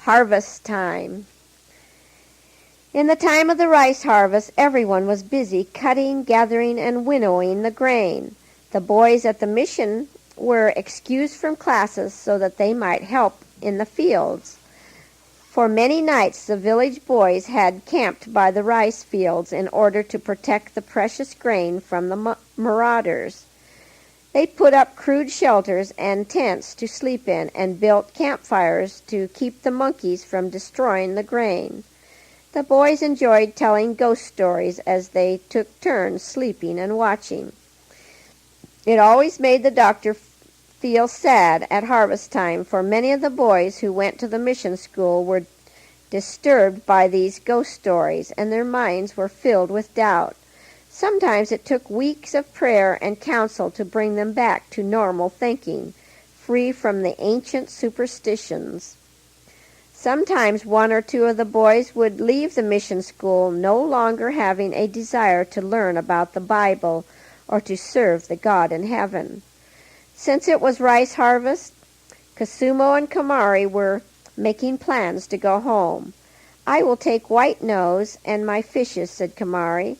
Harvest time. In the time of the rice harvest, everyone was busy cutting, gathering, and winnowing the grain. The boys at the mission were excused from classes so that they might help in the fields. For many nights the village boys had camped by the rice fields in order to protect the precious grain from the marauders. They put up crude shelters and tents to sleep in and built campfires to keep the monkeys from destroying the grain. The boys enjoyed telling ghost stories as they took turns sleeping and watching. It always made the doctor feel sad at harvest time, for many of the boys who went to the mission school were disturbed by these ghost stories, and their minds were filled with doubt. Sometimes it took weeks of prayer and counsel to bring them back to normal thinking, free from the ancient superstitions. Sometimes one or two of the boys would leave the mission school no longer having a desire to learn about the Bible or to serve the God in heaven. Since it was rice harvest, Kasumo and Kamari were making plans to go home. "I will take White Nose and my fishes," said Kamari,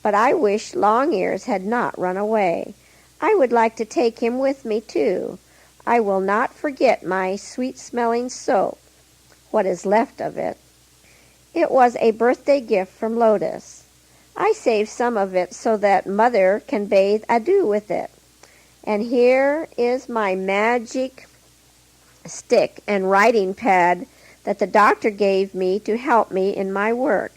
"but I wish Long Ears had not run away. I would like to take him with me, too. I will not forget my sweet-smelling soap, what is left of it. It was a birthday gift from Lotus. I saved some of it so that Mother can bathe Adu with it. And here is my magic stick and writing pad that the doctor gave me to help me in my work.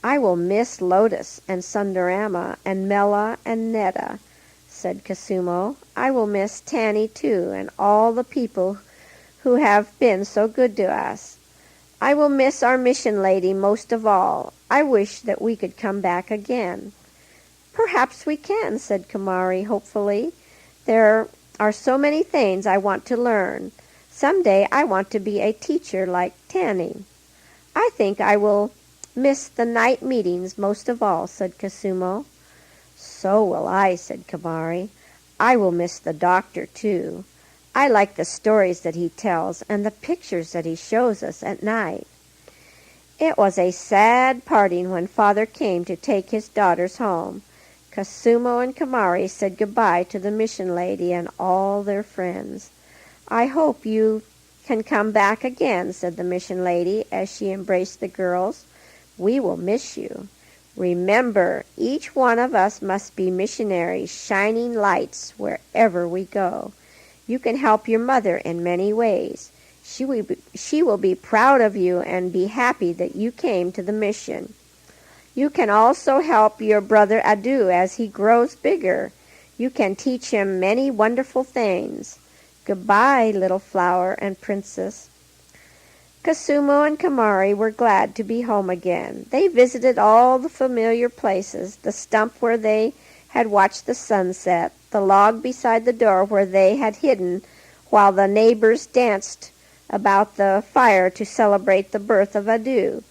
I will miss Lotus and Sundarama and Mela and Netta," said Kasumo. "I will miss Tanny, too, and all the people who have been so good to us. I will miss our mission lady most of all. I wish that we could come back again." "Perhaps we can," said Kamari hopefully. "There are so many things I want to learn. Someday I want to be a teacher like Tanny." "I think I will miss the night meetings most of all," said Kasumo. "So will I," said Kamari. "I will miss the doctor, too. I like the stories that he tells and the pictures that he shows us at night." It was a sad parting when Father came to take his daughters home. Kasumo and Kamari said goodbye to the mission lady and all their friends. "I hope you can come back again," said the mission lady as she embraced the girls. "We will miss you. Remember, each one of us must be missionaries, shining lights wherever we go. You can help your mother in many ways. She will be proud of you and be happy that you came to the mission. You can also help your brother Adu as he grows bigger. You can teach him many wonderful things. Goodbye, little flower and princess." Kasumo and Kamari were glad to be home again. They visited all the familiar places, the stump where they had watched the sunset, the log beside the door where they had hidden while the neighbors danced about the fire to celebrate the birth of Adu,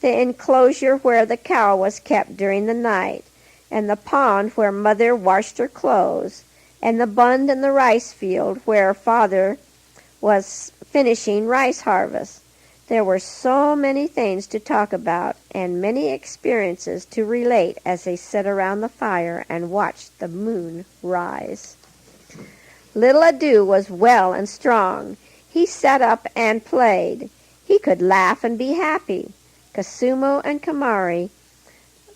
the enclosure where the cow was kept during the night, and the pond where Mother washed her clothes, and the bund in the rice field where Father was finishing rice harvest. There were so many things to talk about and many experiences to relate as they sat around the fire and watched the moon rise. Little Adu was well and strong. He sat up and played. He could laugh and be happy. Kasumo and Kamari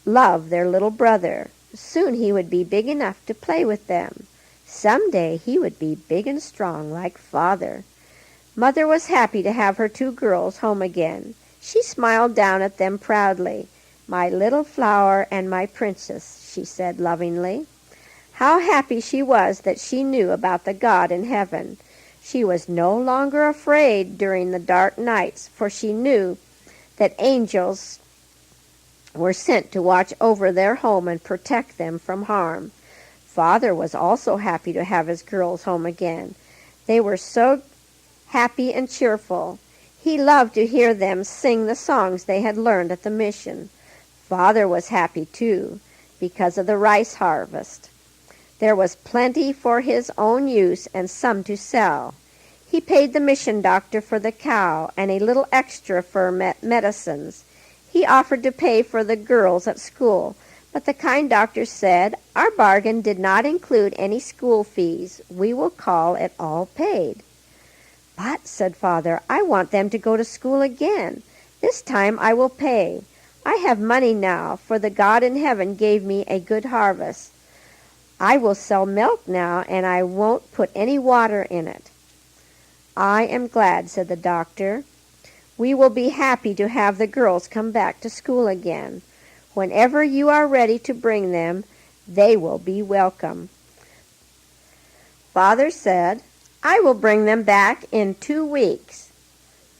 loved their little brother. Soon he would be big enough to play with them. Someday he would be big and strong like Father. Mother was happy to have her two girls home again. She smiled down at them proudly. "My little flower and my princess," she said lovingly. How happy she was that she knew about the God in heaven. She was no longer afraid during the dark nights, for she knew that angels were sent to watch over their home and protect them from harm. Father was also happy to have his girls home again. They were so happy and cheerful. He loved to hear them sing the songs they had learned at the mission. Father was happy, too, because of the rice harvest. There was plenty for his own use and some to sell. He paid the mission doctor for the cow and a little extra for medicines. He offered to pay for the girls at school, but the kind doctor said, "Our bargain did not include any school fees. We will call it all paid." "But," said Father, "I want them to go to school again. This time I will pay. I have money now, for the God in heaven gave me a good harvest. I will sell milk now, and I won't put any water in it." "I am glad," said the doctor. "We will be happy to have the girls come back to school again. Whenever you are ready to bring them, they will be welcome." Father said, "I will bring them back in 2 weeks."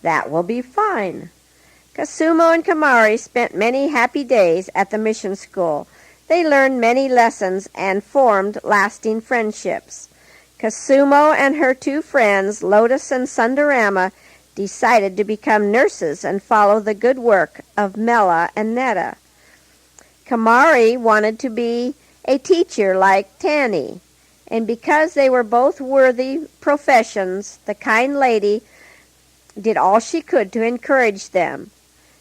"That will be fine." Kasumo and Kamari spent many happy days at the mission school. They learned many lessons and formed lasting friendships. Kasumo and her 2 friends, Lotus and Sundarama, decided to become nurses and follow the good work of Mela and Netta. Kamari wanted to be a teacher like Tanny, and because they were both worthy professions, the kind lady did all she could to encourage them.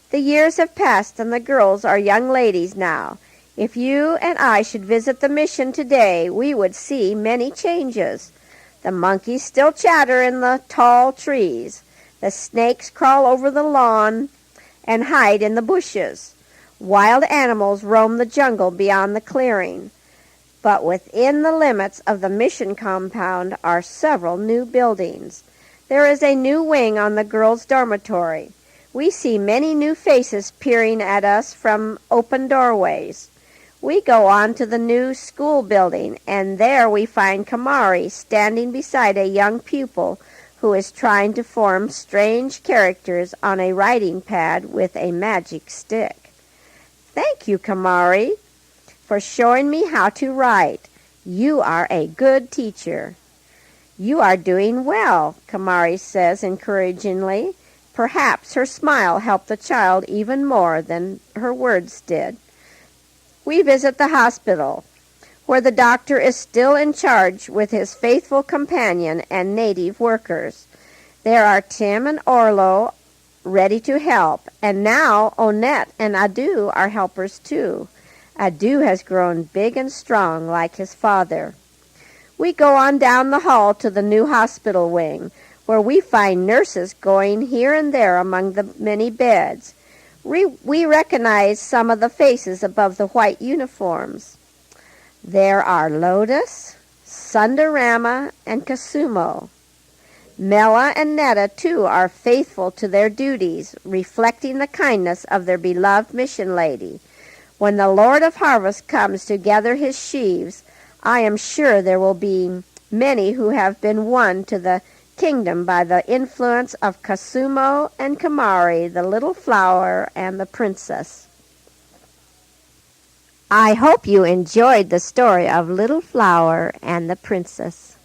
The years have passed and the girls are young ladies now. If you and I should visit the mission today, we would see many changes. The monkeys still chatter in the tall trees. The snakes crawl over the lawn and hide in the bushes. Wild animals roam the jungle beyond the clearing. But within the limits of the mission compound are several new buildings. There is a new wing on the girls' dormitory. We see many new faces peering at us from open doorways. We go on to the new school building, and there we find Kamari standing beside a young pupil who is trying to form strange characters on a writing pad with a magic stick. "Thank you, Kamari, for showing me how to write. You are a good teacher." "You are doing well," Kamari says encouragingly. Perhaps her smile helped the child even more than her words did. We visit the hospital, where the doctor is still in charge with his faithful companion and native workers. There are Tim and Orlo ready to help, and now Onette and Adu are helpers too. Adu has grown big and strong like his father. We go on down the hall to the new hospital wing, where we find nurses going here and there among the many beds. We recognize some of the faces above the white uniforms. There are Lotus, Sundarama, and Kasumo. Mela and Netta, too, are faithful to their duties, reflecting the kindness of their beloved mission lady. When the Lord of Harvest comes to gather his sheaves, I am sure there will be many who have been won to the kingdom by the influence of Kasumo and Kamari, the little flower, and the princess. I hope you enjoyed the story of Little Flower and the Princess.